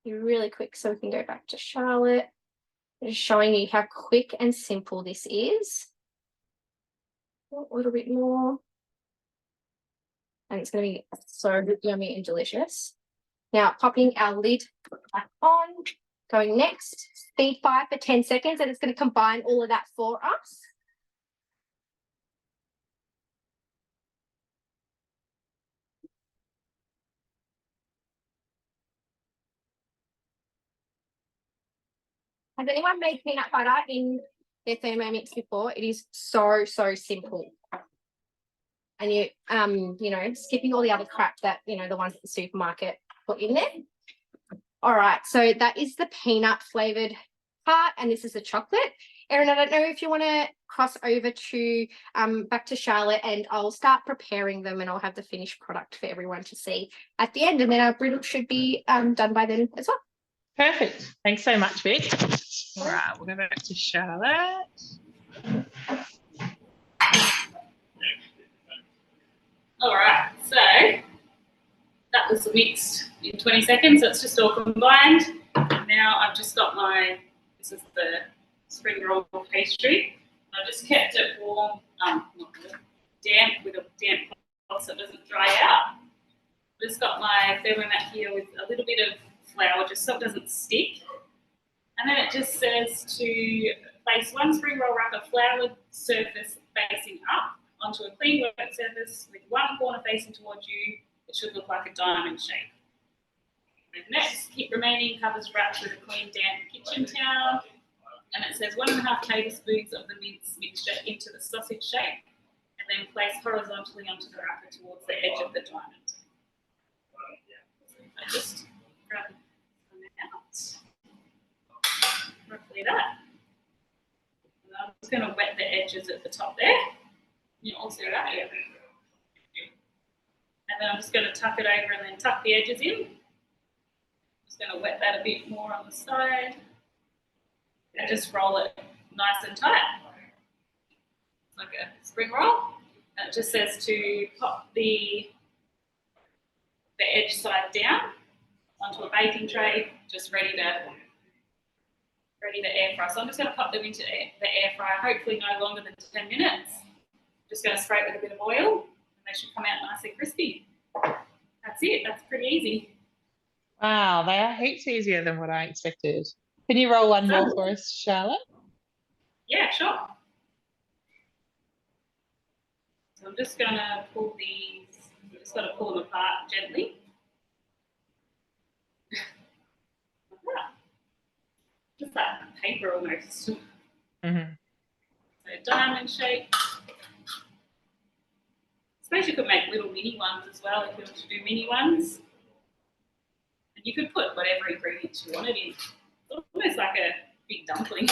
Be really quick so we can go back to Charlotte. Just showing you how quick and simple this is. A little bit more. And it's going to be so yummy and delicious. Now popping our lid back on. Going next, speed 5 for 10 seconds, and it's going to combine all of that for us. Has anyone made peanut butter in their Thermomix before? It is so simple. And you know, skipping all the other crap that, you know, the ones at the supermarket put in there. All right, so that is the peanut flavored part, and this is the chocolate. Erin, I don't know if you want to cross over to back to Charlotte, and I'll start preparing them, and I'll have the finished product for everyone to see at the end, and then our brittle should be done by then as well. Perfect. Thanks so much, Vic. All right, we'll go back to Charlotte. All right, so that was mixed in 20 seconds. That's just all combined. Now I've just got this is the spring roll pastry. I just kept it warm, not damp, with a damp cloth so it doesn't dry out. Just got my Thermomix here with a little bit of flour just so it doesn't stick. And then it just says to place one spring roll wrap of floured surface facing up onto a clean work surface with one corner facing towards you. It should look like a diamond shape. And next, keep remaining covers wrapped with a clean damp kitchen towel. And it says 1.5 tablespoons of the mince mixture into the sausage shape, and then place horizontally onto the wrapper towards the edge of the diamond. I just grab them out, roughly that. And I'm just going to wet the edges at the top there. You all see that? Yeah. And then I'm just going to tuck it over and then tuck the edges in. Just going to wet that a bit more on the side. And just roll it nice and tight, like a spring roll. And it just says to pop the edge side down onto a baking tray, just ready to air fry. So I'm just going to pop them into the air fryer, hopefully no longer than 10 minutes. Just going to spray it with a bit of oil, and they should come out nice and crispy. That's it. That's pretty easy. Wow, they are heaps easier than what I expected. Can you roll one more for us, Charlotte? Yeah, sure. So I'm just going to pull these, I'm just going to pull them apart gently. Just like paper almost. Mm-hmm. So diamond shape. I suppose you could make little mini ones as well if you want to do mini ones. And you could put whatever ingredients you wanted in. It's almost like a big dumpling.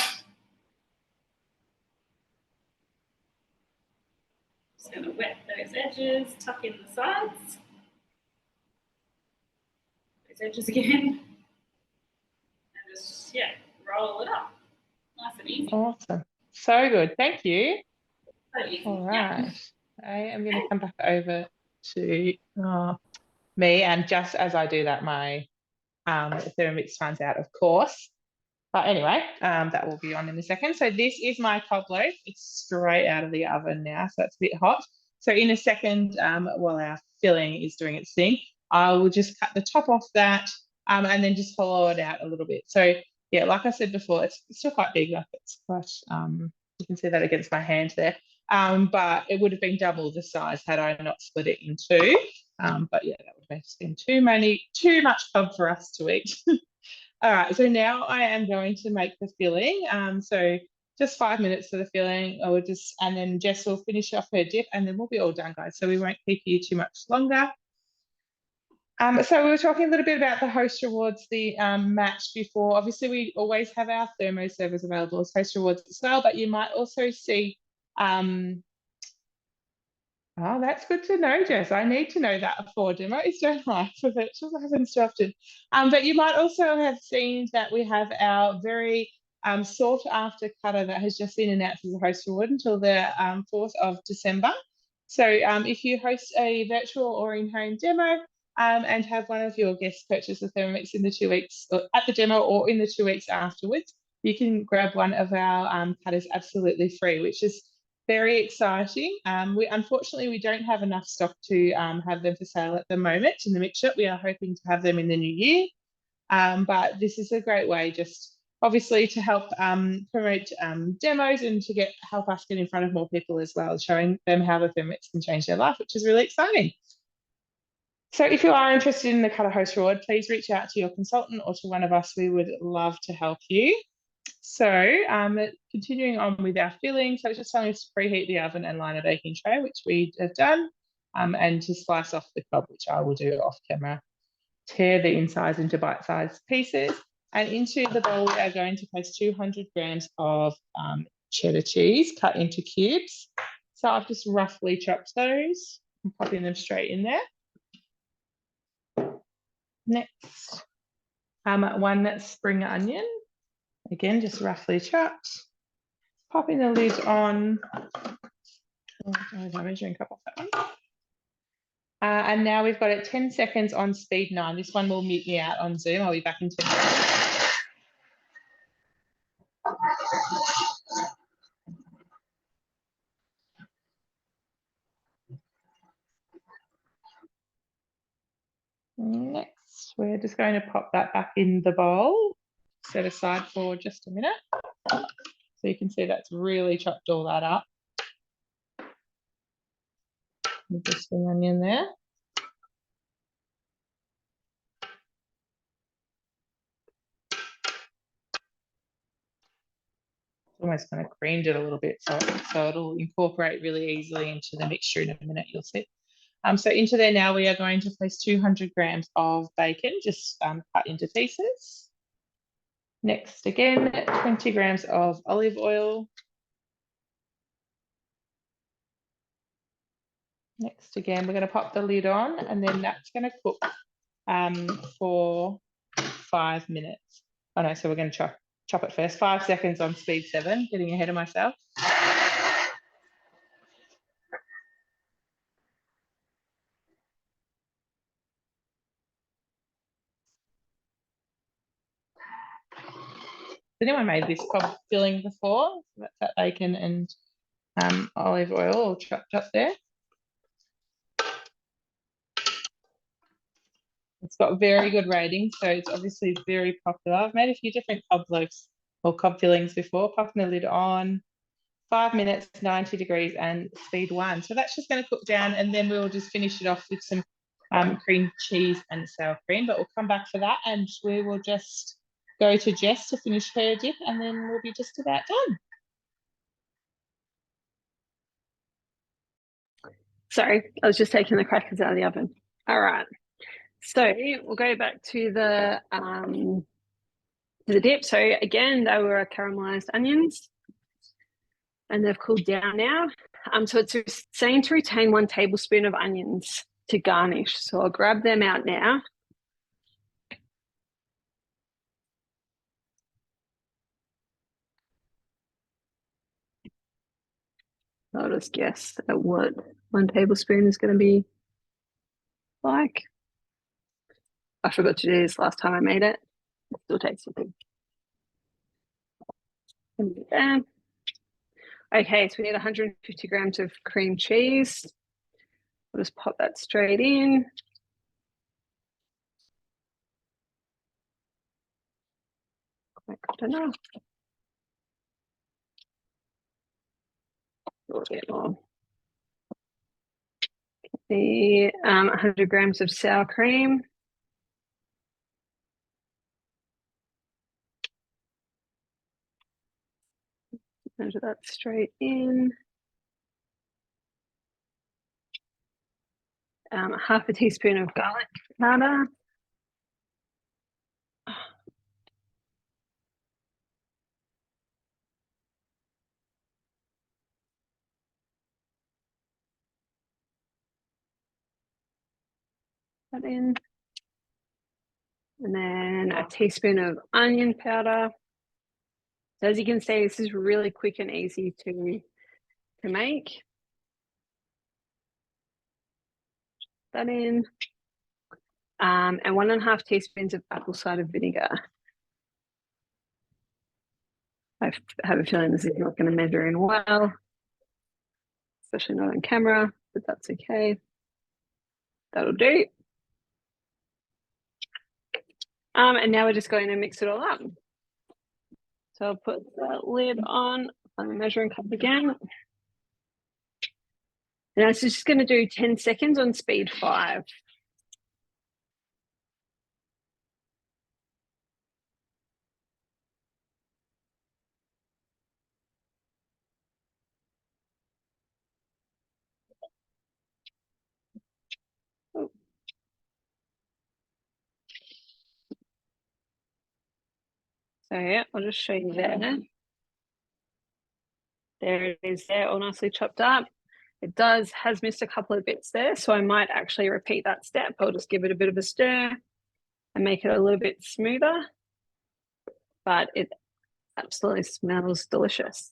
Just going to wet those edges, tuck in the sides. Those edges again. And just, yeah, roll it up. Nice and easy. Awesome. So good. Thank you. So easy. All right. I am going to come back over to me, and just as I do that, my Thermomix runs out, of course. But anyway, that will be on in a second. So this is my cob loaf. It's straight out of the oven now, so it's a bit hot. So in a second, while our filling is doing its thing, I will just cut the top off that and then just hollow it out a little bit. So yeah, like I said before, it's still quite big. Like it's quite, you can see that against my hand there. But it would have been double the size had I not split it in two. But yeah, that would have been too much cob for us to eat. All right, so now I am going to make the filling. So just 5 minutes for the filling. And then Jess will finish off her dip, and then we'll be all done, guys. So we won't keep you too much longer. So we were talking a little bit about the host rewards, the match before. Obviously, we always have our thermo servers available as host rewards as well, but you might also see oh, that's good to know, Jess. I need to know that before demos, don't I? For virtual, that happens too often. But you might also have seen that we have our very sought after cutter that has just been announced as a host reward until the 4th of December. So if you host a virtual or in-home demo and have one of your guests purchase a Thermomix in the 2 weeks at the demo or in the 2 weeks afterwards, you can grab one of our cutters absolutely free, which is very exciting. Unfortunately, we don't have enough stock to have them for sale at the moment in the mix shop. We are hoping to have them in the new year. But this is a great way, just obviously to help promote demos and to help us get in front of more people as well, showing them how the Thermomix can change their life, which is really exciting. So if you are interested in the Cutter Host Reward, please reach out to your consultant or to one of us. We would love to help you. So continuing on with our filling, so it's just telling us to preheat the oven and line a baking tray, which we have done, and to slice off the cob, which I will do off camera. Tear the insides into bite-sized pieces, and into the bowl we are going to place 200 grams of cheddar cheese cut into cubes. So I've just roughly chopped those and popping them straight in there. Next, one spring onion. Again, just roughly chopped. Popping the lid on. Oh, my measuring cup off that one. And now we've got it 10 seconds on speed 9. This one will mute me out on Zoom. I'll be back in 10 seconds. Next. So we're just going to pop that back in the bowl, set aside for just a minute. So you can see that's really chopped all that up. With the spring onion there. Almost kind of creamed it a little bit, so it'll incorporate really easily into the mixture in a minute, you'll see. So into there now we are going to place 200 grams of bacon, just cut into pieces. Next again, 20 grams of olive oil. Next again, we're going to pop the lid on, and then that's going to cook for 5 minutes. Oh no, so we're going to chop it first. 5 seconds on speed 7, getting ahead of myself. Has anyone made this cob filling before? So that's that bacon and olive oil all chopped up there. It's got very good ratings, so it's obviously very popular. I've made a few different cob loaves or cob fillings before. Popping the lid on, 5 minutes, 90 degrees, and speed 1. So that's just going to cook down, and then we'll just finish it off with some cream cheese and sour cream. But we'll come back for that, and we will just go to Jess to finish her dip, and then we'll be just about done. Sorry, I was just taking the crackers out of the oven. All right. So we'll go back to the dip. So again, they were caramelized onions, and they've cooled down now. So it's saying to retain 1 tablespoon of onions to garnish. So I'll grab them out now. I'll just guess at what 1 tablespoon is going to be like. I forgot to do this last time I made it. It still tastes good. Okay, so we need 150 grams of cream cheese. We'll just pop that straight in. Quite good enough. A little bit more. The 100 grams of sour cream. Measure that straight in. Half a teaspoon of garlic powder. That in. And then a teaspoon of onion powder. So as you can see, this is really quick and easy to make. That in. And 1.5 teaspoons of apple cider vinegar. I have a feeling this is not going to measure in well, especially not on camera, but that's okay. That'll do. And now we're just going to mix it all up. So I'll put the lid on the measuring cup again. Now it's just going to do 10 seconds on speed 5. Oh. So yeah, I'll just show you there. There it is there, all nicely chopped up. It has missed a couple of bits there, so I might actually repeat that step. I'll just give it a bit of a stir and make it a little bit smoother, but it absolutely smells delicious.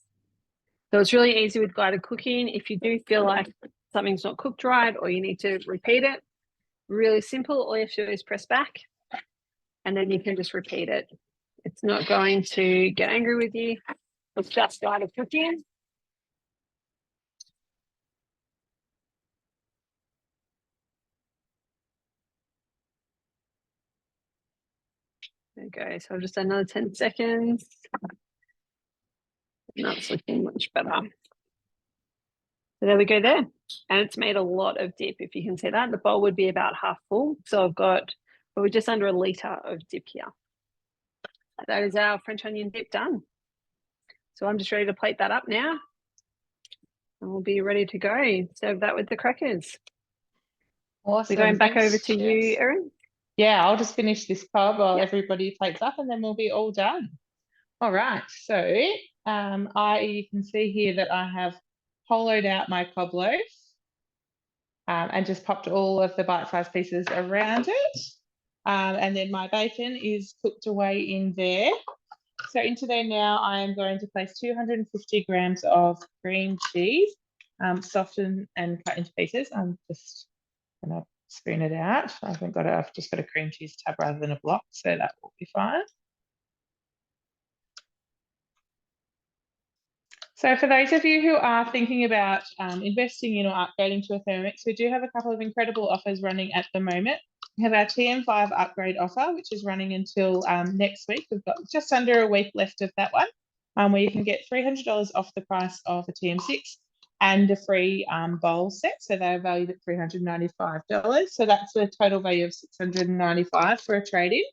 So it's really easy with guided cooking. If you do feel like something's not cooked right or you need to repeat it, really simple. All you have to do is press back and then you can just repeat it. It's not going to get angry with you. It's just guided cooking. There we go. So I'll just another 10 seconds. And that's looking much better. So there we go there. And it's made a lot of dip, if you can see that. The bowl would be about half full. So I've got probably just under a litre of dip here. That is our French onion dip done. So I'm just ready to plate that up now. And we'll be ready to go. Serve that with the crackers. Awesome. We're going back over to Jess. you, Erin. Yeah, I'll just finish this cob while Yep. everybody plates up and then we'll be all done. All right, so you can see here that I have hollowed out my cob loaf and just popped all of the bite-sized pieces around it. And then my bacon is cooked away in there. So into there now, I am going to place 250 grams of cream cheese, softened and cut into pieces. I'm just going to spoon it out. I've just got a cream cheese tub rather than a block, so that will be fine. So for those of you who are thinking about investing in or upgrading to a Thermomix, we do have a couple of incredible offers running at the moment. We have our TM5 upgrade offer, which is running until next week. We've got just under a week left of that one, where you can get $300 off the price of a TM6 and a free bowl set. So they're valued at $395. So that's a total value of $695 for a trade-in,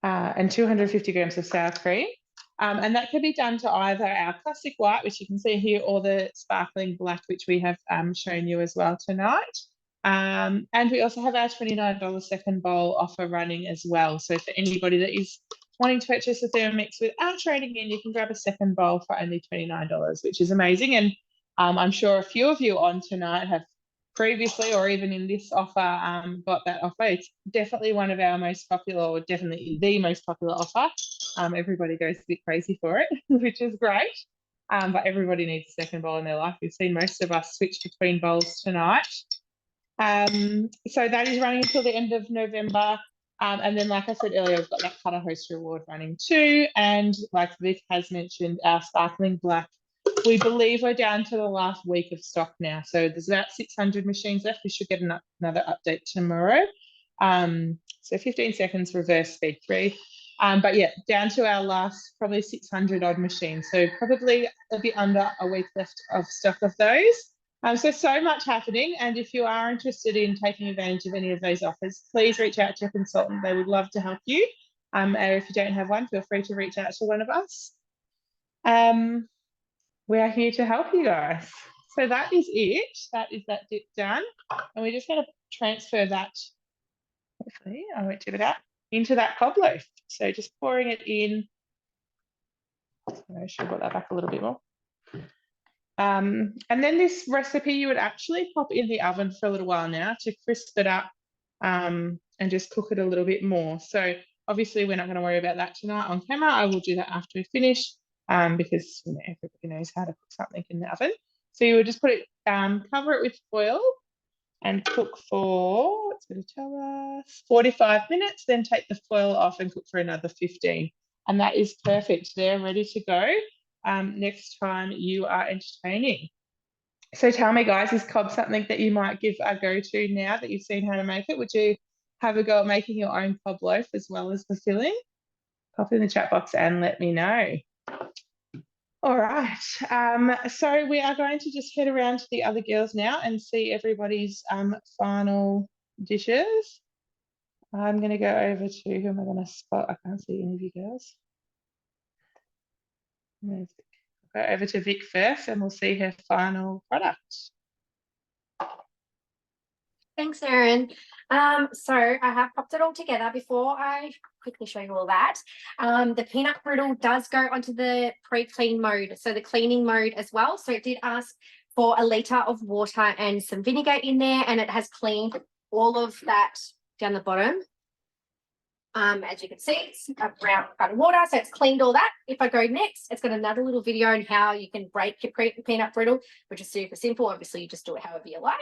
and 250 grams of sour cream. And that can be done to either our classic white, which you can see here, or the sparkling black, which we have shown you as well tonight. And we also have our $29 second bowl offer running as well. So for anybody that is wanting to purchase a Thermomix without trading in, you can grab a second bowl for only $29, which is amazing. And I'm sure a few of you on tonight have previously or even in this offer got that offer. It's definitely one of our most popular, or definitely the most popular offer. Everybody goes a bit crazy for it, which is great. But everybody needs a second bowl in their life. We've seen most of us switch between bowls tonight. So that is running until the end of November. And then, like I said earlier, we've got that Cutter Host reward running too. And like Vic has mentioned, our sparkling black, we believe we're down to the last week of stock now. So there's about 600 machines left. We should get another update tomorrow. So 15 seconds, reverse speed 3. But yeah, down to our last probably 600 odd machines. So probably a bit under a week left of stock of those. So much happening. And if you are interested in taking advantage of any of those offers, please reach out to your consultant. They would love to help you. Or if you don't have one, feel free to reach out to one of us. We are here to help you guys. So that is it. That is that dip done. And we're just going to transfer that, hopefully, I won't tip it out, into that cob loaf. So just pouring it in. I should put that back a little bit more. And then this recipe you would actually pop in the oven for a little while now to crisp it up and just cook it a little bit more. So obviously we're not going to worry about that tonight on camera. I will do that after we finish because everybody knows how to cook something in the oven. So you would just put it, cover it with foil and cook for, it's going to tell us, 45 minutes, then take the foil off and cook for another 15. And that is perfect. They're ready to go next time you are entertaining. So tell me, guys, is cob something that you might give a go to now that you've seen how to make it? Would you have a go at making your own cob loaf as well as the filling? Pop in the chat box and let me know. All right, so we are going to just head around to the other girls now and see everybody's final dishes. I'm going to go over to, who am I going to spot? I can't see any of you girls. Go over to Vic first and we'll see her final product. Thanks, Erin. So I have popped it all together. Before I quickly show you all that, the peanut brittle does go onto the pre-clean mode, so the cleaning mode as well. So it did ask for a litre of water and some vinegar in there, and it has cleaned all of that down the bottom. As you can see, it's a brown kind of water, so it's cleaned all that. If I go next, it's got another little video on how you can break your peanut brittle, which is super simple. Obviously, you just do it however you like.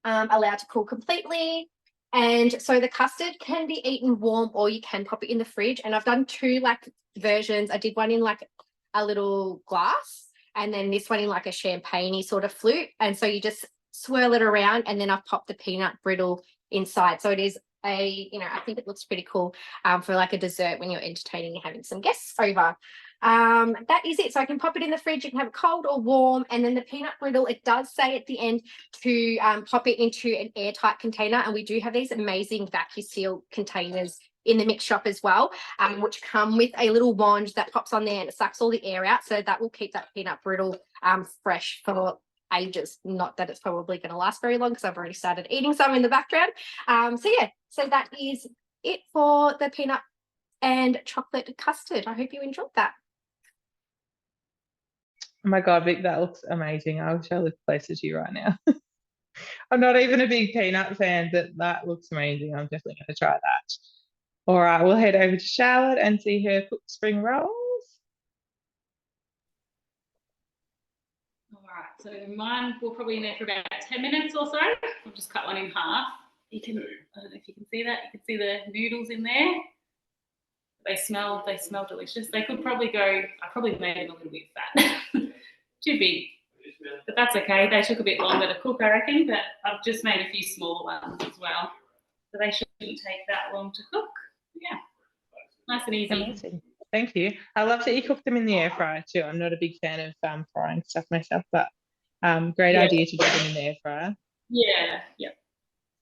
Allowed to cool completely. And so the custard can be eaten warm or you can pop it in the fridge. And I've done two like versions. I did one in like a little glass and then this one in like a champagne-y sort of flute. And so you just swirl it around and then I've popped the peanut brittle inside. So it is I think it looks pretty cool for like a dessert when you're entertaining and having some guests over. That is it. So I can pop it in the fridge. You can have it cold or warm. And then the peanut brittle, it does say at the end to pop it into an airtight container. And we do have these amazing vacuum seal containers in the mix shop as well, which come with a little wand that pops on there and it sucks all the air out. So that will keep that peanut brittle fresh for ages. Not that it's probably going to last very long because I've already started eating some in the background. So that is it for the peanut and chocolate custard. I hope you enjoyed that. Oh my God, Vic, that looks amazing. I wish I lived closer to you right now. I'm not even a big peanut fan, but that looks amazing. I'm definitely going to try that. All right, we'll head over to Charlotte and see her cook spring rolls. All right, so mine will probably in there for about 10 minutes or so. I'll just cut one in half. I don't know if you can see that. You can see the noodles in there. They smell delicious. They could probably go, I probably made them a little bit fat. Too big. But that's okay. They took a bit longer to cook, I reckon, but I've just made a few smaller ones as well. So they shouldn't take that long to cook. Yeah. Nice and easy. Amazing. Thank you. I love that you cook them in the air fryer too. I'm not a big fan of frying stuff myself, but great idea to do them in the air fryer. Yeah. Yep.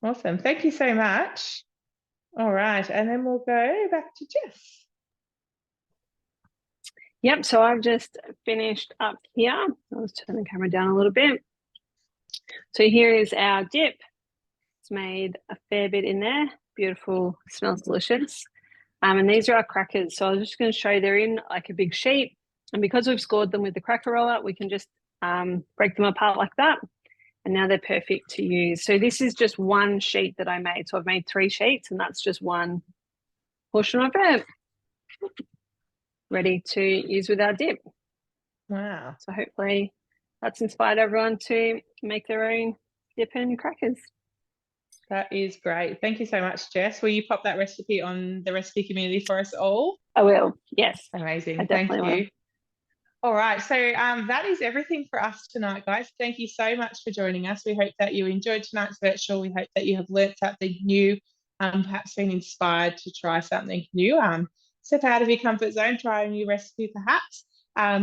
Awesome. Thank you so much. All right, and then we'll go back to Jess. Yep, so I've just finished up here. I'll just turn the camera down a little bit. So here is our dip. It's made a fair bit in there. Beautiful, smells delicious. And these are our crackers. So I was just going to show you they're in like a big sheet. And because we've scored them with the cracker roller, we can just break them apart like that. And now they're perfect to use. So this is just one sheet that I made. So I've made 3 sheets and that's just one portion of it. Ready to use with our dip. Wow. So hopefully that's inspired everyone to make their own dip and crackers. That is great. Thank you so much, Jess. Will you pop that recipe on the recipe community for us all? I will, yes. Amazing. I definitely Thank you. will. All right, so that is everything for us tonight, guys. Thank you so much for joining us. We hope that you enjoyed tonight's virtual. We hope that you have learnt something new, perhaps been inspired to try something new. Step out of your comfort zone, try a new recipe perhaps,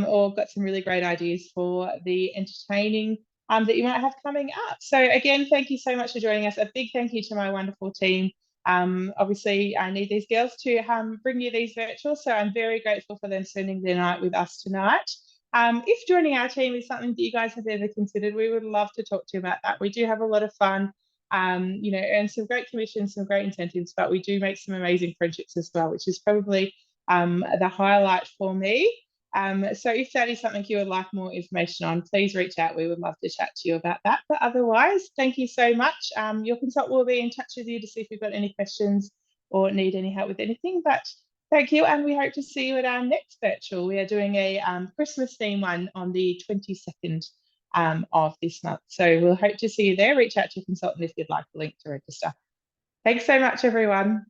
or got some really great ideas for the entertaining that you might have coming up. So again, thank you so much for joining us. A big thank you to my wonderful team. Obviously, I need these girls to bring you these virtuals, so I'm very grateful for them spending their night with us tonight. If joining our team is something that you guys have ever considered, we would love to talk to you about that. We do have a lot of fun, earn some great commissions, some great incentives, but we do make some amazing friendships as well, which is probably the highlight for me. So if that is something you would like more information on, please reach out. We would love to chat to you about that. But otherwise, thank you so much. Your consultant will be in touch with you to see if you've got any questions or need any help with anything. But thank you, and we hope to see you at our next virtual. We are doing a Christmas theme one on the 22nd of this month. So we'll hope to see you there. Reach out to your consultant if you'd like the link to register. Thanks so much, everyone.